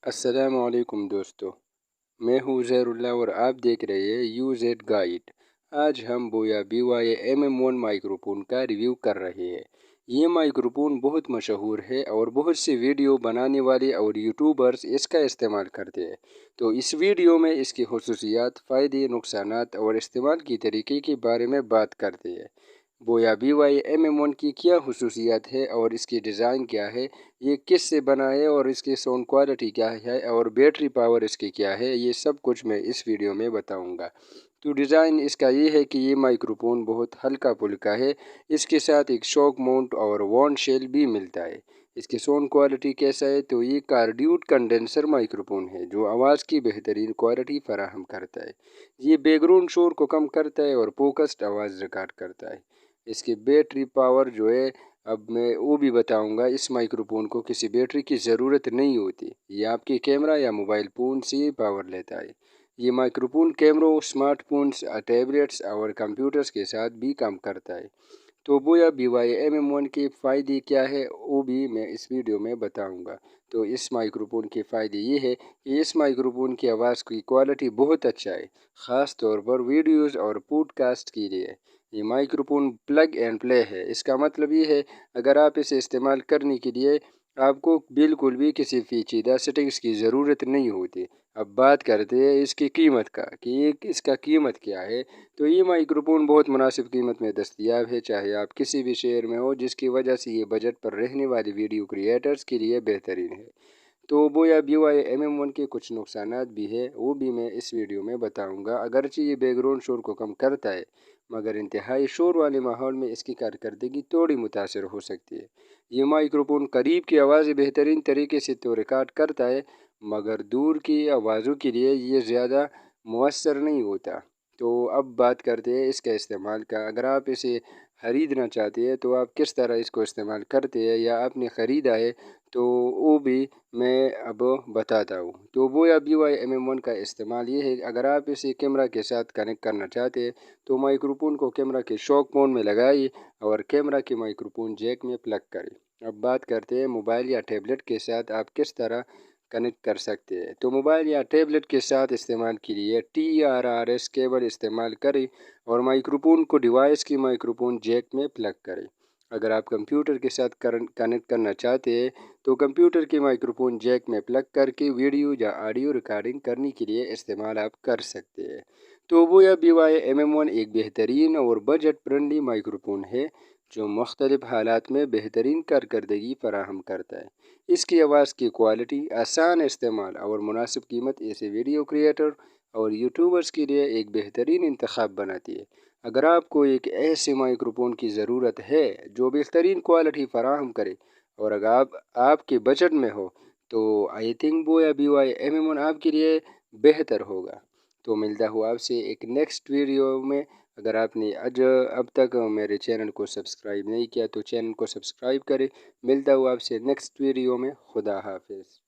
अस्सलाम वालेकुम दोस्तों, मैं हूँ ज़हरुल्लाह और आप देख रहे हैं यूज़ेड गाइड। आज हम बोया BY MM1 माइक्रोफोन का रिव्यू कर रहे हैं। ये माइक्रोफोन बहुत मशहूर है और बहुत से वीडियो बनाने वाले और यूट्यूबर्स इसका इस्तेमाल करते हैं। तो इस वीडियो में इसकी खसूसियात, फ़ायदे, नुकसानात और इस्तेमाल की तरीके के बारे में बात करते हैं। बोया BY MM1 की क्या खसूसियात है और इसकी डिज़ाइन क्या है, ये किस से बना है और इसकी साउंड क्वालिटी क्या है और बैटरी पावर इसकी क्या है, ये सब कुछ मैं इस वीडियो में बताऊंगा। तो डिज़ाइन इसका ये है कि ये माइक्रोफोन बहुत हल्का फुल्का है। इसके साथ एक शॉक माउंट और वार्न शेल भी मिलता है। इसकी साउंड क्वालिटी कैसा है, तो ये कार्ड्यूट कंडेंसर माइक्रोफोन है जो आवाज़ की बेहतरीन क्वालिटी फराहम करता है। ये बैकग्राउंड शोर को कम करता है और फोकस्ड आवाज़ रिकॉर्ड करता है। इसकी बैटरी पावर जो है, अब मैं वो भी बताऊंगा। इस माइक्रोफोन को किसी बैटरी की ज़रूरत नहीं होती, ये आपके कैमरा या मोबाइल फ़ोन से पावर लेता है। ये माइक्रोफोन कैमरों, स्मार्टफोन्स, टैबलेट्स और कंप्यूटर्स के साथ भी काम करता है। तो बोया BY MM1 के फ़ायदे क्या है, वो भी मैं इस वीडियो में बताऊंगा। तो इस माइक्रोफोन के फ़ायदे ये है कि इस माइक्रोफोन की आवाज़ की क्वालिटी बहुत अच्छा है, ख़ास तौर पर वीडियोज़ और पॉडकास्ट के लिए। ये माइक्रोफोन प्लग एंड प्ले है। इसका मतलब ये है, अगर आप इसे इस्तेमाल करने के लिए आपको बिल्कुल भी किसी पेचीदा सेटिंग्स की ज़रूरत नहीं होती। अब बात करते हैं इसकी कीमत का कि इसका कीमत क्या है। तो ये माइक्रोफोन बहुत मुनासिब कीमत में दस्तयाब है, चाहे आप किसी भी शहर में हो, जिसकी वजह से ये बजट पर रहने वाले वीडियो क्रिएटर्स के लिए बेहतरीन है। तो बोया BY MM1 के कुछ नुकसानात भी है, वो भी मैं इस वीडियो में बताऊंगा। अगरचे ये बैकग्राउंड शोर को कम करता है, मगर इंतहाई शोर वाले माहौल में इसकी कारकर्दगी थोड़ी मुतासर हो सकती है। ये माइक्रोफोन करीब की आवाज़ बेहतरीन तरीके से तो रिकॉर्ड करता है, मगर दूर की आवाज़ों के लिए ये ज़्यादा मुअस्सर नहीं होता। तो अब बात करते हैं इसका इस्तेमाल का। अगर आप इसे ख़रीदना चाहते हैं तो आप किस तरह इसको इस्तेमाल करते हैं या आपने ख़रीदा है, तो वो भी मैं अब बताता हूँ। तो वो या BY MM1 का इस्तेमाल ये है, अगर आप इसे कैमरा के साथ कनेक्ट करना चाहते हैं तो माइक्रोफोन को कैमरा के शॉक माउंट में लगाइए और कैमरा के माइक्रोफोन जैक में प्लग करें। अब बात करते हैं मोबाइल या टैबलेट के साथ आप किस तरह कनेक्ट कर सकते हैं। तो मोबाइल या टैबलेट के साथ इस्तेमाल के लिए TRRS केबल इस्तेमाल करें और माइक्रोफोन को डिवाइस की माइक्रोफोन जैक में प्लग करें। अगर आप कंप्यूटर के साथ कनेक्ट करना चाहते हैं तो कंप्यूटर के माइक्रोफोन जैक में प्लग करके वीडियो या ऑडियो रिकॉर्डिंग करने के लिए इस्तेमाल आप कर सकते हैं। तो वो या BY MM1 एक बेहतरीन और बजट फ्रेंडली माइक्रोफोन है जो मुख्तलिफ हालात में बेहतरीन कारकर्दगी फराहम करता है। इसकी आवाज़ की क्वालिटी, आसान इस्तेमाल और मुनासिब कीमत ऐसे वीडियो क्रिएटर और यूट्यूबर्स के लिए एक बेहतरीन इंतखाब बनाती है। अगर आपको एक ऐसे माइक्रोफोन की ज़रूरत है जो बेहतरीन क्वालिटी फराहम करे और अगर आपके बजट में हो, तो आई थिंक वो या BY MM1 आपके लिए बेहतर होगा। तो मिलता हुआ आपसे एक नेक्स्ट वीडियो में। अगर आपने अब तक मेरे चैनल को सब्सक्राइब नहीं किया तो चैनल को सब्सक्राइब करें। मिलता हुआ आपसे नेक्स्ट वीडियो में। खुदा हाफिज़।